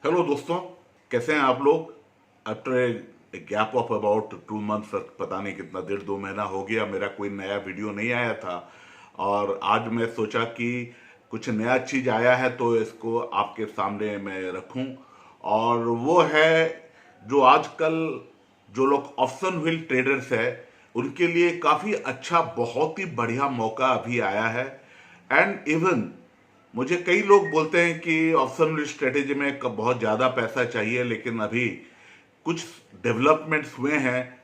Hello दोस्तों, कैसे हैं आप लोग। After a gap of about 2 months, पता नहीं कितना 1.5-2 महीना हो गया, मेरा कोई नया वीडियो नहीं आया था। और आज मैं सोचा कि कुछ नया चीज आया है तो इसको आपके सामने मैं रखूं। और वो है जो आजकल जो लोग ऑप्शन व्हील ट्रेडर्स है उनके लिए काफी अच्छा, बहुत ही बढ़िया मौका अभी आया है। एंड इवन मुझे कई लोग बोलते हैं कि ऑप्शन स्ट्रेटेजी में बहुत ज़्यादा पैसा चाहिए, लेकिन अभी कुछ डेवलपमेंट्स हुए हैं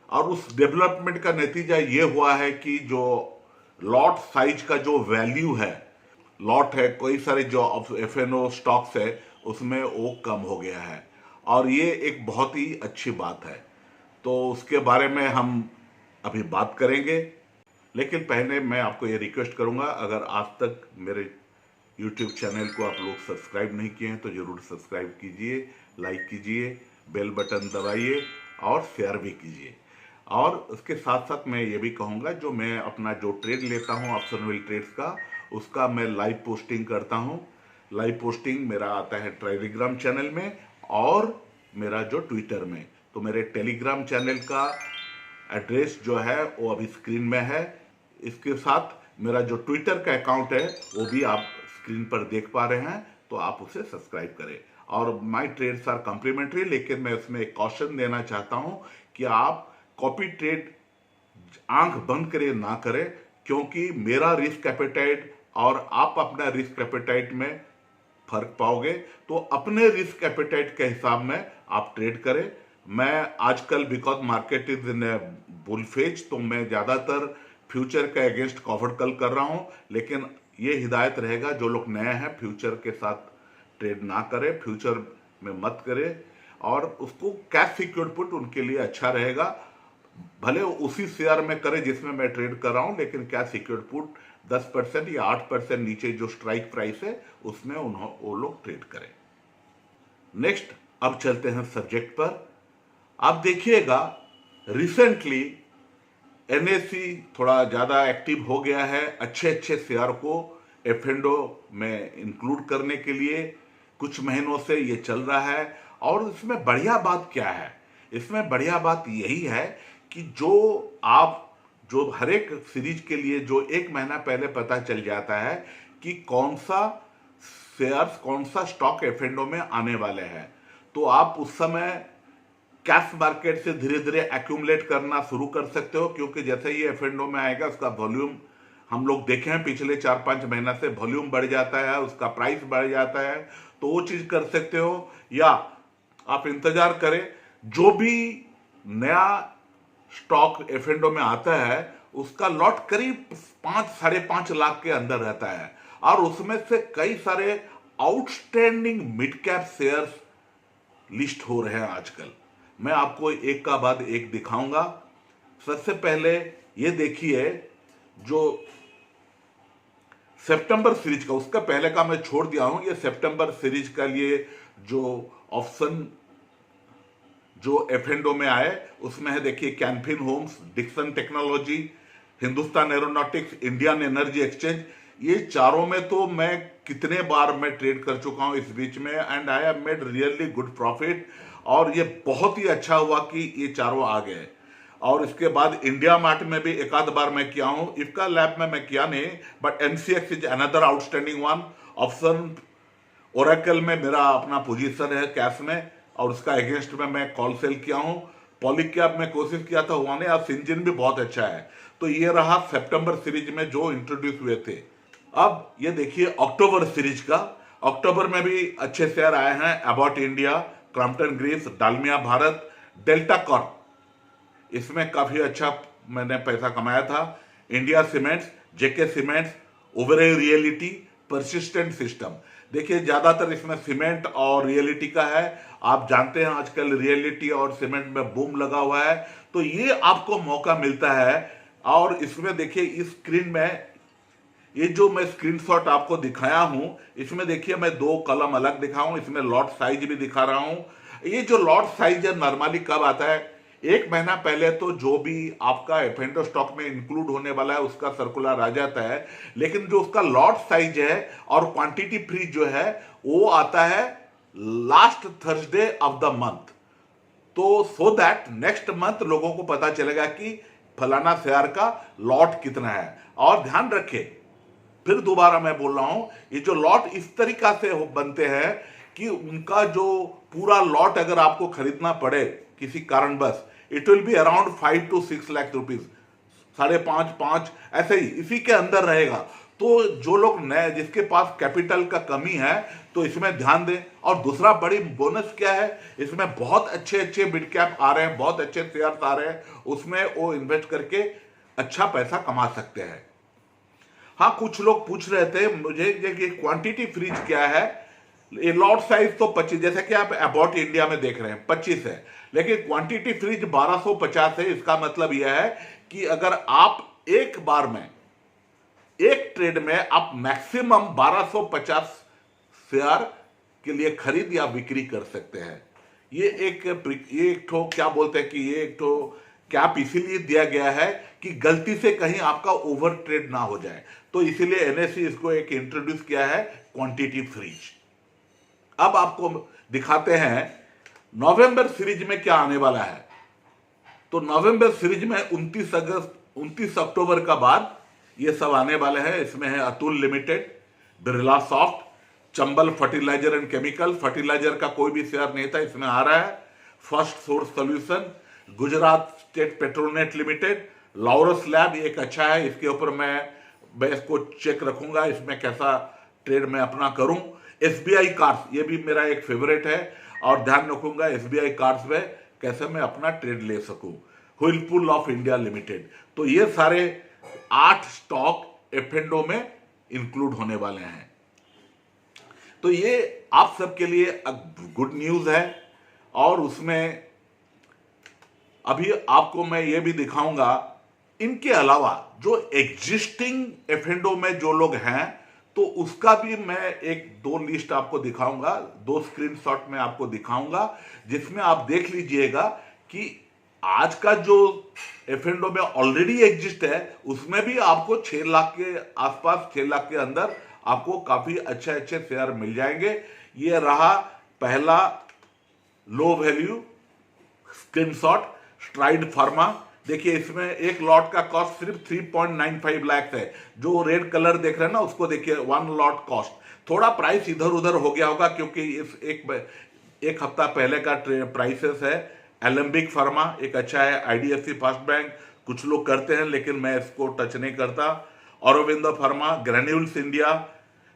और उस डेवलपमेंट का नतीजा ये हुआ है कि जो लॉट साइज का जो वैल्यू है, लॉट है, कोई सारे जो एफएनओ स्टॉक्स है उसमें वो कम हो गया है। और ये एक बहुत ही अच्छी बात है, तो उसके बारे में हम अभी बात करेंगे। लेकिन पहले मैं आपको ये रिक्वेस्ट करूंगा, अगर आज तक मेरे यूट्यूब चैनल को आप लोग सब्सक्राइब नहीं किए हैं तो ज़रूर सब्सक्राइब कीजिए, लाइक कीजिए, बेल बटन दबाइए और शेयर भी कीजिए। और उसके साथ साथ मैं ये भी कहूँगा, जो मैं अपना जो ट्रेड लेता हूँ ऑप्शन व्हील ट्रेड्स का, उसका मैं लाइव पोस्टिंग करता हूँ। लाइव पोस्टिंग मेरा आता है टेलीग्राम चैनल में और मेरा जो ट्विटर में। तो मेरे टेलीग्राम चैनल का एड्रेस जो है वो अभी स्क्रीन में है। इसके साथ मेरा जो ट्विटर का अकाउंट है वो भी आप स्क्रीन पर देख पा रहे हैं, तो आप उसे सब्सक्राइब करें। और माय ट्रेड्स आर कॉम्प्लीमेंट्री, लेकिन मैं उसमें एक कॉशन देना चाहता हूं कि आप कॉपी ट्रेड आंख बंद करे ना करें, क्योंकि मेरा रिस्क एपेटाइट और आप अपना रिस्क एपेटाइट में फर्क पाओगे। तो अपने रिस्क एपेटाइट के हिसाब में आप ट्रेड करें। मैं आजकल because market is in bull phase, तो मैं ज्यादातर फ्यूचर के अगेंस्ट कवर कल कर रहा हूं। लेकिन ये हिदायत रहेगा, जो लोग नए हैं फ्यूचर के साथ ट्रेड ना करें, फ्यूचर में मत करें। और उसको कैश सिक्योर्ड पुट उनके लिए अच्छा रहेगा, भले उसी शेयर में करें जिसमें मैं ट्रेड कर रहा हूं, लेकिन कैश सिक्योर्ड पुट 10% या 8% नीचे जो स्ट्राइक प्राइस है उसमें वो लोग ट्रेड करें। नेक्स्ट, अब चलते हैं सब्जेक्ट पर। आप देखिएगा रिसेंटली एनएससी थोड़ा ज़्यादा एक्टिव हो गया है अच्छे अच्छे शेयर को एफएंडो में इंक्लूड करने के लिए। कुछ महीनों से ये चल रहा है। और इसमें बढ़िया बात क्या है, इसमें बढ़िया बात यही है कि जो हर एक सीरीज के लिए जो 1 महीना पहले पता चल जाता है कि कौन सा शेयर्स, कौन सा स्टॉक एफएंडो में आने वाले हैं, तो आप उस समय कैश मार्केट से धीरे धीरे एक्यूमुलेट करना शुरू कर सकते हो। क्योंकि जैसे ही एफएंडो में आएगा उसका वॉल्यूम हम लोग देखे हैं पिछले 4-5 महीना से, वॉल्यूम बढ़ जाता है, उसका प्राइस बढ़ जाता है, तो वो चीज कर सकते हो। या आप इंतजार करें, जो भी नया स्टॉक एफएंडो में आता है उसका लॉट करीब 5-5.5 लाख के अंदर रहता है। और उसमें से कई सारे outstanding mid cap shares list हो रहे हैं आजकल। मैं आपको एक का बाद एक दिखाऊंगा। सबसे पहले ये देखिए, जो सितंबर सीरीज का, उसका पहले का मैं छोड़ दिया हूं, ये सितंबर सीरीज का लिए जो ऑप्शन जो एफएंडो में आए उसमें है, देखिए Canfin homes, Dixon technology, Hindustan aeronautics, Indian energy exchange. ये चारों में तो मैं कितने बार मैं ट्रेड कर चुका हूं इस बीच में, and I have made really good profit. और ये बहुत ही अच्छा हुआ कि ये चारों आ गए। और इसके बाद इंडिया मार्ट में भी एक आध बार मैं किया हूं, इफ्का लैब में मैं किया नहीं, but MCX is another outstanding one option. Oracle में मेरा अपना पोजीशन है कैश में, और उसका अगेंस्ट में मैं कॉल सेल किया हूं। पॉलीकैप में कोशिश किया था, हुआ नहीं। अब सिंजिन भी बहुत अच्छा है। तो ये रहा सितंबर सीरीज में जो इंट्रोड्यूस हुए थे। अब ये देखिए अक्टूबर सीरीज का, अक्टूबर में भी अच्छे शेयर आए हैं, about India, Crompton Greaves, Dalmia Bharat, Delta Corp, इसमें काफी अच्छा मैंने पैसा कमाया था। India cements, JK cements, overall reality, persistent system. देखिए ज्यादातर इसमें सीमेंट और रियलिटी का है। आप जानते हैं आजकल रियलिटी और सीमेंट में बूम लगा हुआ है, तो ये आपको मौका मिलता है। और इसमें देखिए इस स्क्रीन में ये जो मैं स्क्रीनशॉट आपको दिखाया हूं, इसमें देखिए मैं 2 कॉलम अलग दिखाऊं, इसमें लॉट साइज भी दिखा रहा हूं। ये जो लॉट साइज है नॉर्मली कब आता है, 1 महीना पहले तो जो भी आपका एफएंडो स्टॉक में इंक्लूड होने वाला है उसका सर्कुलर आ जाता है। लेकिन जो उसका लॉट साइज है और क्वांटिटी फ्री जो है वो आता है last Thursday of the month, तो सो दैट नेक्स्ट मंथ लोगों को पता चलेगा कि फलाना शेयर का लॉट कितना है। और ध्यान रखें, फिर दोबारा मैं बोल रहा हूं, ये जो लॉट इस तरीका से बनते हैं कि उनका जो पूरा लॉट अगर आपको खरीदना पड़े किसी कारणवश, it will be around 5 to 6 lakh rupees, 5.5 ऐसे ही इसी के अंदर रहेगा। तो जो लोग नए, जिसके पास कैपिटल का कमी है, तो इसमें ध्यान दें। और दूसरा बड़ी बोनस क्या है, इसमें बहुत अच्छे अच्छे मिड कैप आ रहे हैं, बहुत अच्छे शेयर्स आ रहे हैं, उसमें वो इन्वेस्ट करके अच्छा पैसा कमा सकते हैं। हाँ, कुछ लोग पूछ रहे थे मुझे ये क्वांटिटी फ्रीज क्या है। ये लॉट साइज तो 25, जैसे कि आप अबाउट इंडिया में देख रहे हैं 25 है, लेकिन क्वांटिटी फ्रीज 1250 है। इसका मतलब यह है कि अगर आप एक बार में, एक ट्रेड में आप मैक्सिमम 1250 शेयर के लिए खरीद या बिक्री कर सकते हैं। ये एक ठो क्या बोलते हैं कि ये एक ठो कैप इसीलिए दिया गया है कि गलती से कहीं आपका ओवर ट्रेड ना हो जाए, तो इसीलिए एनएसई इसको एक इंट्रोड्यूस किया है क्वांटिटी फ्रीज। अब आपको दिखाते हैं नवंबर सीरीज में क्या आने वाला है। तो नवंबर सीरीज में 29 अक्टूबर का बाद ये सब आने वाले हैं। इसमें है Atul limited, Birla soft, Chambal fertilizer and chemical, fertilizer का कोई भी शेयर नहीं था, इसमें आ रहा है। First source solution, Gujarat state Petronet limited, Laurus lab, ये एक अच्छा है, इसके ऊपर मैं इसको चेक रखूंगा, इसमें कैसा ट्रेड मैं अपना करूं। एसबीआई कार्ड्स, ये भी मेरा एक फेवरेट है, और ध्यान रखूंगा एसबीआई कार्ड्स में कैसे मैं अपना ट्रेड ले सकूं। व्हिर्लपूल ऑफ इंडिया लिमिटेड। तो ये सारे 8 स्टॉक एफएनडो में इंक्लूड होने वाले हैं। तो ये आप सबके लिए गुड न्यूज है। और उसमें अभी आपको मैं ये भी दिखाऊंगा, इनके अलावा जो एग्जिस्टिंग एफएनडो में जो लोग हैं, तो उसका भी मैं एक 2 लिस्ट आपको दिखाऊंगा, 2 स्क्रीनशॉट में आपको दिखाऊंगा, जिसमें आप देख लीजिएगा कि आज का जो एफएनडो में ऑलरेडी एग्जिस्ट है, उसमें भी आपको 6 लाख के आसपास, 6 लाख के अंदर आपको काफी अच्छे अच्छे शेयर मिल जाएंगे। ये रहा पहला low value screenshot, STRIDE pharma. देखिए इसमें एक लॉट का कॉस्ट सिर्फ 3.95 लाख है। जो रेड कलर देख रहे हैं ना, उसको देखिए 1 लॉट कॉस्ट। थोड़ा प्राइस इधर उधर हो गया होगा क्योंकि इस एक हफ्ता पहले का प्राइसेस है। एलेम्बिक फार्मा एक अच्छा है, आईडीएफसी फर्स्ट बैंक कुछ लोग करते हैं, लेकिन मैं इसको टच नहीं करता। Aurobindo pharma, granules India,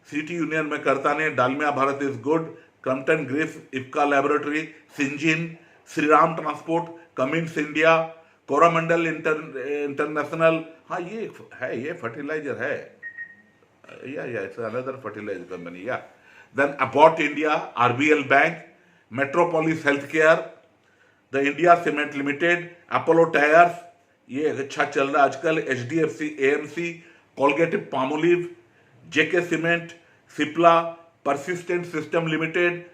city union में करता नहीं, Dalmia Bharat is good, Crompton Greaves, Ipca laboratory, Syngene, Shriram transport, Cummins India, Coromandel international. हाँ ये है, ये फर्टिलाइजर है, या इट्स अनदर फर्टिलाइजर कंपनी। या then Abbott India, RBL bank, Metropolis health care, the India cement limited, Apollo tyres, ये अच्छा चल रहा है आजकल, HDFC, AMC, Colgate Palmolive, JK cement, Cipla, persistent system limited,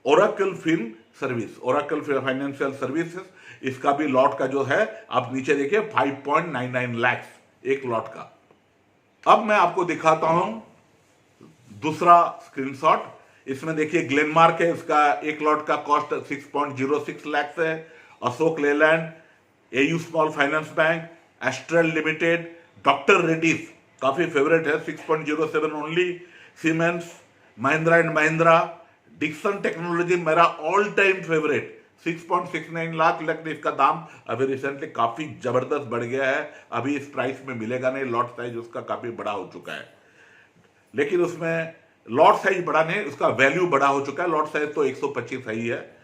Oracle fin service, Oracle financial services, इसका भी lot का जो है आप नीचे देखिए 5.99 लाख एक लॉट का। अब मैं आपको दिखाता हूं दूसरा स्क्रीनशॉट। इसमें देखिए ग्लेनमार्क है, इसका एक लॉट का कॉस्ट 6.06 लाख है। Ashok Leyland, AU small finance bank, Astral limited, doctor Reddy's काफी फेवरेट है 6.07 only, Siemens, Mahindra and Mahindra, Dixon technology मेरा ऑल टाइम फेवरेट 6.69 लाख, लेकिन इसका दाम अभी रिसेंटली काफी जबरदस्त बढ़ गया है। अभी इस प्राइस में मिलेगा नहीं, लॉट साइज उसका काफी बड़ा हो चुका है, लेकिन उसमें लॉट साइज बड़ा नहीं, उसका वैल्यू बड़ा हो चुका है। लॉट साइज तो 125 ही है।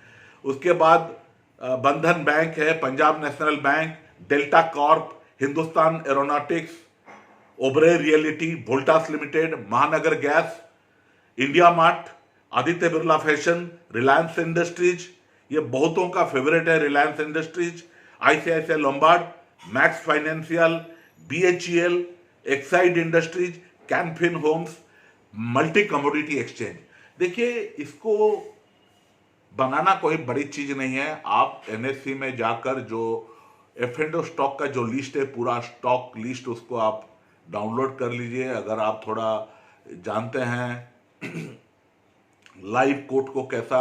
उसके बाद बंधन बैंक है, Punjab national bank, Delta Corp, Hindustan aeronautics, Oberoi realty, Voltas limited, Mahanagar gas, India Mart, Aditya Birla fashion, Reliance industries, ये बहुतों का फेवरेट है Reliance industries, ICICI Lombard, Max financial, BHEL, Exide industries, can fin homes, multi commodity exchange. देखिए इसको बनाना कोई बड़ी चीज नहीं है। आप एनएससी में जाकर जो एफएनडो स्टॉक का जो लिस्ट है, पूरा स्टॉक लिस्ट, उसको आप डाउनलोड कर लीजिए। अगर आप थोड़ा जानते हैं लाइव कोट को कैसा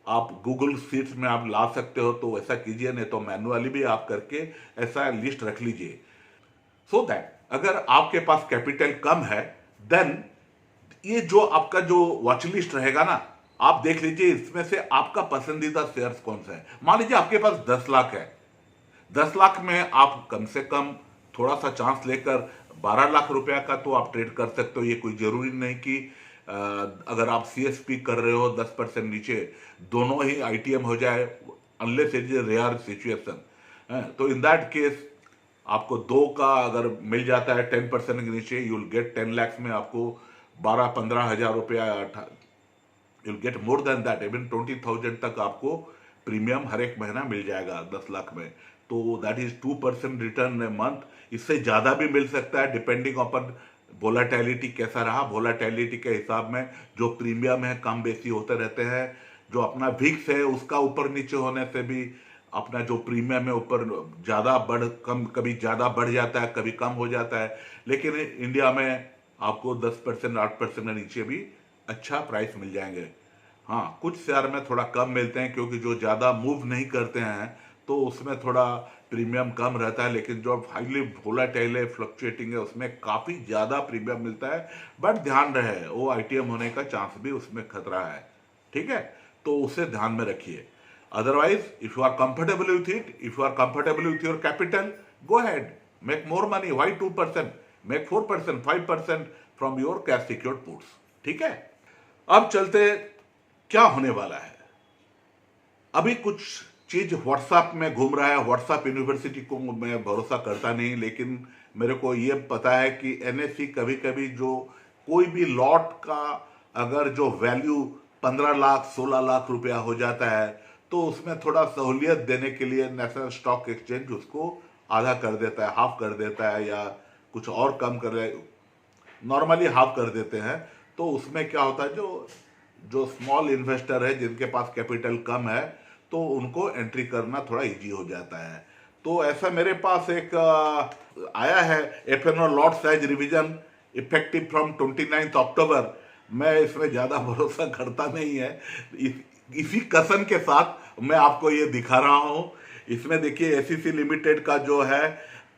आप गूगल शीट्स में आप ला सकते हो, तो ऐसा कीजिए, नहीं तो मैनुअली भी आप करके ऐसा लिस्ट रख लीजिए, सो दैट अगर आपके पास कैपिटल कम है, देन ये जो आपका जो वॉच लिस्ट रहेगा ना, आप देख लीजिए इसमें से आपका पसंदीदा शेयर्स कौन सा है। मान लीजिए आपके पास 10 लाख है, 10 लाख में आप कम से कम थोड़ा सा चांस लेकर 12 लाख रुपया का तो आप ट्रेड कर सकते हो। ये कोई जरूरी नहीं कि अगर आप सीएसपी कर रहे हो 10% नीचे दोनों ही आईटीएम हो जाए, unless it is rare situation. तो इन दैट केस आपको दो का अगर मिल जाता है 10% के नीचे, यू विल गेट 10 लाख में आपको 12-15 हजार रुपया, you will get more than that, even 20,000 तक आपको प्रीमियम हर एक महीना मिल जाएगा 10 लाख में। तो that is 2% return a month. इससे ज्यादा भी मिल सकता है डिपेंडिंग अपॉन वोलाटिलिटी कैसा रहा। वोलाटिलिटी के हिसाब में जो प्रीमियम है कम बेसी होते रहते हैं। जो अपना विक्स है उसका ऊपर नीचे होने से भी अपना जो प्रीमियम है ऊपर ज्यादा बढ़ कम, कभी ज्यादा बढ़ जाता है, कभी कम हो जाता है। लेकिन इंडिया में आपको 10% 8% के नीचे भी अच्छा प्राइस मिल जाएंगे। हाँ, कुछ शेयर में थोड़ा कम मिलते हैं क्योंकि जो ज़्यादा मूव नहीं करते हैं तो उसमें थोड़ा प्रीमियम कम रहता है। लेकिन जो हाईली वोलाटाइल है, फ्लक्चुएटिंग है, उसमें काफ़ी ज़्यादा प्रीमियम मिलता है। बट ध्यान रहे वो आईटीएम होने का चांस भी उसमें खतरा है, ठीक है, तो उसे ध्यान में रखिए। Otherwise if you are comfortable with it, if you are comfortable with your capital, go head, make more money. Why 2%, make 4%, 5% from your cash secured puts, ठीक है। अब चलते क्या होने वाला है। अभी कुछ चीज व्हाट्सएप में घूम रहा है। व्हाट्सएप यूनिवर्सिटी को मैं भरोसा करता नहीं, लेकिन मेरे को ये पता है कि एनएससी कभी कभी जो कोई भी लॉट का अगर जो वैल्यू 15 लाख 16 लाख रुपया हो जाता है तो उसमें थोड़ा सहूलियत देने के लिए नेशनल स्टॉक एक्सचेंज उसको आधा कर देता है, हाफ कर देता है, या कुछ और कम कर, नॉर्मली हाफ कर देते हैं। तो उसमें क्या होता है, जो जो स्मॉल इन्वेस्टर है जिनके पास कैपिटल कम है तो उनको एंट्री करना थोड़ा इजी हो जाता है। तो ऐसा मेरे पास एक आया है FNO lot size revision effective from 29 October. मैं इसमें ज़्यादा भरोसा करता नहीं है। इसी कसम के साथ मैं आपको ये दिखा रहा हूँ। इसमें देखिए एसीसी लिमिटेड का जो है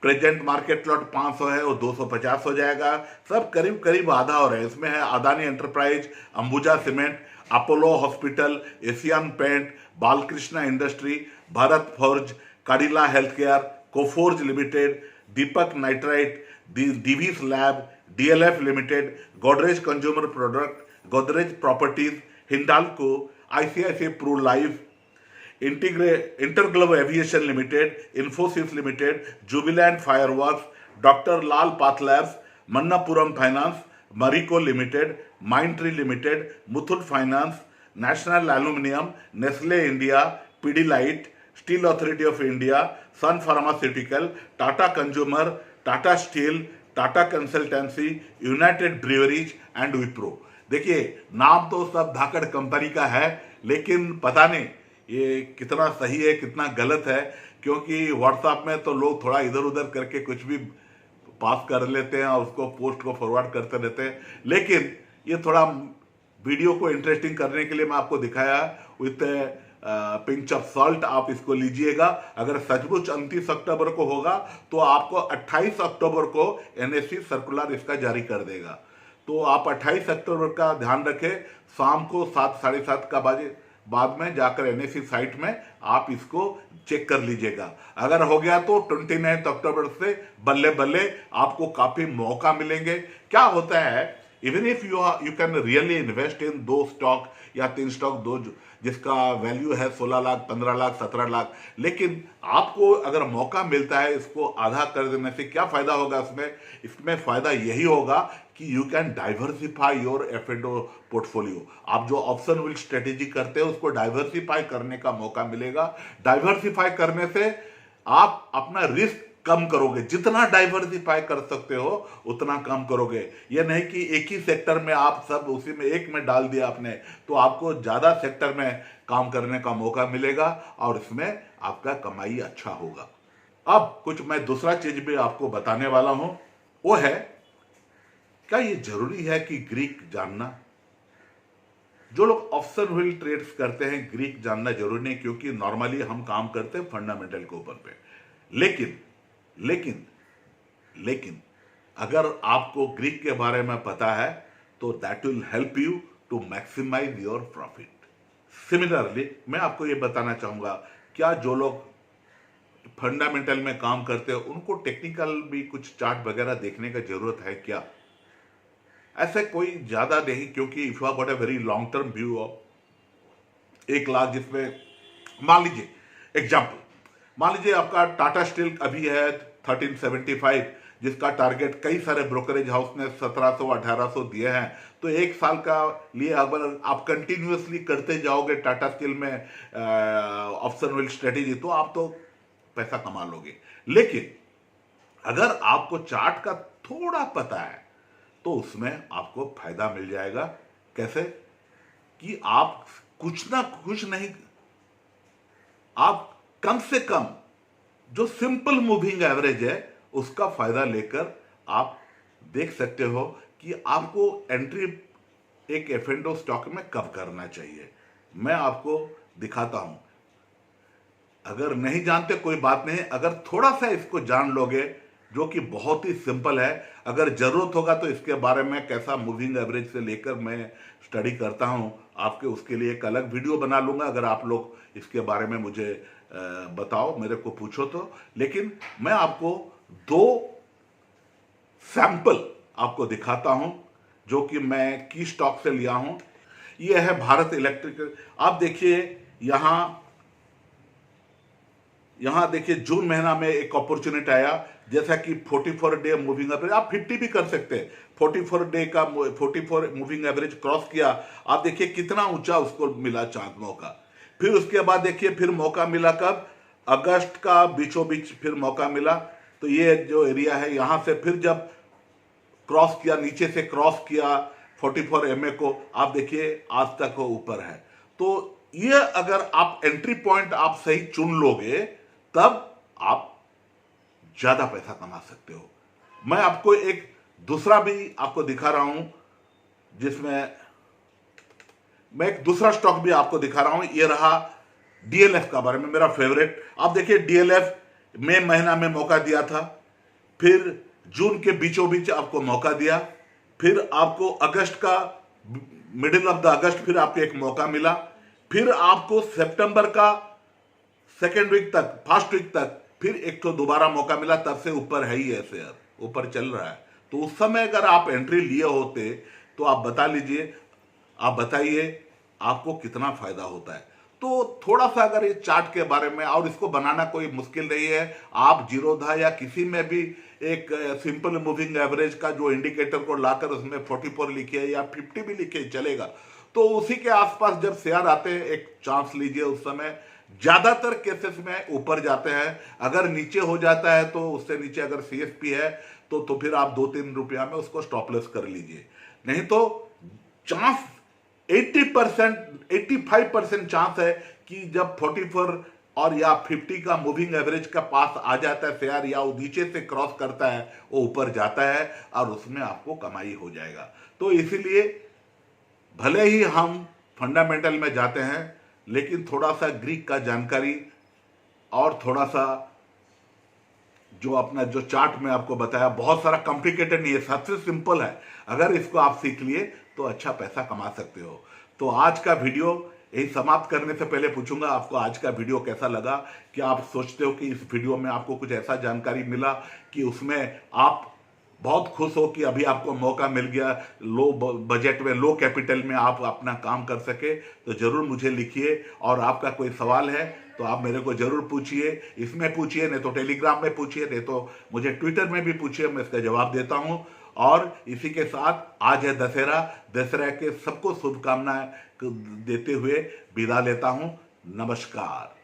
प्रेजेंट मार्केट लॉट 500 है, वो 250 हो जाएगा। सब करीब करीब आधा हो रहा है। इसमें है Adani enterprise, Ambuja cement, Apollo hospital, Asian paint, Balkrishna industry, Bharat forge, Cadila health care, Coforge limited, Deepak nitrite, Divi's lab, DLF limited, Godrej consumer product, Godrej properties, Hindalco, ICICI Pru life, InterGlobe aviation limited, Infosys limited, jubilant fireworks, doctor Lal PathLabs, Manappuram finance, Marico limited, mindtree limited, Muthoot finance, national aluminium, Nestle India, Pidilite, steel authority of India, sun pharmaceutical, Tata consumer, Tata steel, Tata consultancy, united breweries and Wipro. देखिए नाम तो सब धाकड़ company का है, लेकिन पता नहीं ये कितना सही है कितना गलत है, क्योंकि व्हाट्सएप में तो लोग थोड़ा इधर उधर करके कुछ भी पास कर लेते हैं और उसको पोस्ट को फॉरवर्ड करते रहते हैं। लेकिन ये थोड़ा वीडियो को इंटरेस्टिंग करने के लिए मैं आपको दिखाया विथ पिंच ऑफ सॉल्ट। आप इसको लीजिएगा। अगर सचमुच 29 अक्टूबर को होगा तो आपको 28 अक्टूबर को एनएससी सर्कुलर इसका जारी कर देगा। तो आप 28 अक्टूबर का ध्यान रखें, शाम को 7 साढ़े 7 का बजे बाद में जाकर एनएससी साइट में आप इसको चेक कर लीजिएगा। अगर हो गया तो 29 अक्टूबर से बल्ले बल्ले आपको काफी मौका मिलेंगे। क्या होता है, even if you can really invest in 2 stock या 3 स्टॉक, दो जिसका वैल्यू है 16 लाख 15 लाख 17 लाख, लेकिन आपको अगर मौका मिलता है इसको आधा कर देने से क्या फायदा होगा इसमें फायदा यही होगा कि you can diversify your FNO portfolio. आप जो ऑप्शन विल स्ट्रेटेजी करते हैं उसको डाइवर्सिफाई करने का मौका मिलेगा। डाइवर्सिफाई करने से आप अपना रिस्क कम करोगे। जितना डाइवर्सिफाई कर सकते हो उतना कम करोगे। ये नहीं कि एक ही सेक्टर में आप सब उसी में एक में डाल दिया आपने, तो आपको ज्यादा सेक्टर में काम करने का मौका मिलेगा और इसमें आपका कमाई अच्छा होगा। अब कुछ मैं दूसरा चीज भी आपको बताने वाला हूं, वो है क्या ये जरूरी है कि ग्रीक जानना? जो लोग ऑप्शन व्हील ट्रेड्स करते हैं, ग्रीक जानना जरूरी नहीं, क्योंकि नॉर्मली हम काम करते हैं फंडामेंटल के ऊपर पे। लेकिन लेकिन लेकिन अगर आपको ग्रीक के बारे में पता है तो that will help you to maximise your profit. Similarly मैं आपको ये बताना चाहूंगा, क्या जो लोग फंडामेंटल में काम करते हैं उनको टेक्निकल भी कुछ चार्ट वगैरह देखने का जरूरत है क्या? ऐसा कोई ज्यादा नहीं, क्योंकि if you got a very long term view of 1 lakh, जिसमें मान लीजिए एग्जाम्पल, मान लीजिए आपका टाटा स्टील अभी है 1375, जिसका टारगेट कई सारे ब्रोकरेज हाउस ने 1700-1800 दिए हैं। तो 1 साल का लिए अगर आप कंटिन्यूअसली करते जाओगे टाटा स्टील में ऑप्शन व्हील स्ट्रेटेजी, तो आप तो पैसा कमा लोगे। लेकिन अगर आपको चार्ट का थोड़ा पता है तो उसमें आपको फायदा मिल जाएगा। कैसे? कि आप कुछ ना कुछ नहीं, आप कम से कम जो सिंपल मूविंग एवरेज है उसका फायदा लेकर आप देख सकते हो कि आपको एंट्री एक एफ&ओ स्टॉक में कब करना चाहिए। मैं आपको दिखाता हूं। अगर नहीं जानते कोई बात नहीं, अगर थोड़ा सा इसको जान लोगे, जो कि बहुत ही सिंपल है, अगर जरूरत होगा तो इसके बारे में कैसा मूविंग एवरेज से लेकर मैं स्टडी करता हूं, आपके उसके लिए एक अलग वीडियो बना लूंगा। अगर आप लोग इसके बारे में मुझे बताओ, मेरे को पूछो तो। लेकिन मैं आपको 2 सैंपल आपको दिखाता हूं जो कि मैं की स्टॉक से लिया हूं। यह है भारत इलेक्ट्रिक। आप देखिए यहां देखिए जून महीना में एक अपॉर्चुनिटी आया, जैसा कि 44 डे मूविंग एवरेज, आप 50 भी कर सकते हैं। 44 मूविंग एवरेज क्रॉस किया, आप देखिए कितना ऊंचा उसको मिला चांद मौका। फिर उसके बाद देखिए फिर मौका मिला कब? अगस्त का बीचों बीच फिर मौका मिला। तो ये जो एरिया है, यहां से फिर जब क्रॉस किया, नीचे से क्रॉस किया 44 MA को, आप देखिए आज तक वो ऊपर है। तो ये अगर आप एंट्री पॉइंट आप सही चुन लोगे तब आप ज्यादा पैसा कमा सकते हो। मैं आपको एक दूसरा भी आपको दिखा रहा हूं, जिसमें मैं एक दूसरा स्टॉक भी आपको दिखा रहा हूं। ये रहा डीएलएफ का बारे में, मेरा फेवरेट। आप देखिए डीएलएफ मई महीना में मौका दिया था, फिर जून के बीचों बीच आपको मौका दिया, फिर आपको अगस्त का मिडिल ऑफ द अगस्त फिर आपको एक मौका मिला, फिर आपको सितंबर का सेकेंड वीक तक, फर्स्ट वीक तक फिर एक तो दोबारा मौका मिला। तब से ऊपर है ही है, शेयर ऊपर चल रहा है। तो उस समय अगर आप एंट्री लिए होते तो आप बताइए आपको कितना फायदा होता है। तो थोड़ा सा अगर इस चार्ट के बारे में, और इसको बनाना कोई मुश्किल नहीं है, आप जीरोधा या किसी में भी एक सिंपल मूविंग एवरेज का जो इंडिकेटर को लाकर उसमें 44 लिखिए या 50 भी लिखिए चलेगा। तो उसी के आसपास जब शेयर आते हैं एक चांस लीजिए। उस समय ज्यादातर केसेस में ऊपर जाते हैं, अगर नीचे हो जाता है तो उससे नीचे अगर सीएसपी है तो फिर आप 2-3 रुपया में उसको स्टॉप लॉस कर लीजिए। नहीं तो चांस 80%, 85% चांस है कि जब 44 और या 50 का मूविंग एवरेज का पास आ जाता है शेयर, या वो नीचे से क्रॉस करता है, वो ऊपर जाता है और उसमें आपको कमाई हो जाएगा। तो इसीलिए भले ही हम फंडामेंटल में जाते हैं, लेकिन थोड़ा सा ग्रीक का जानकारी और थोड़ा सा जो अपना जो चार्ट में आपको बताया, बहुत सारा कॉम्प्लिकेटेड नहीं है, सबसे सिंपल है। अगर इसको आप सीख लिए तो अच्छा पैसा कमा सकते हो। तो आज का वीडियो यही समाप्त करने से पहले पूछूंगा आपको आज का वीडियो कैसा लगा। क्या आप सोचते हो कि इस वीडियो में आपको कुछ ऐसा जानकारी मिला कि उसमें आप बहुत खुश हो कि अभी आपको मौका मिल गया, लो बजट में, लो कैपिटल में आप अपना काम कर सके? तो जरूर मुझे लिखिए। और आपका कोई सवाल है तो आप मेरे को जरूर पूछिए, इसमें पूछिए, नहीं तो टेलीग्राम में पूछिए, नहीं तो मुझे ट्विटर में भी पूछिए, मैं इसका जवाब देता हूं। और इसी के साथ आज है दशहरा के सबको शुभकामनाएं देते हुए विदा लेता हूं। नमस्कार।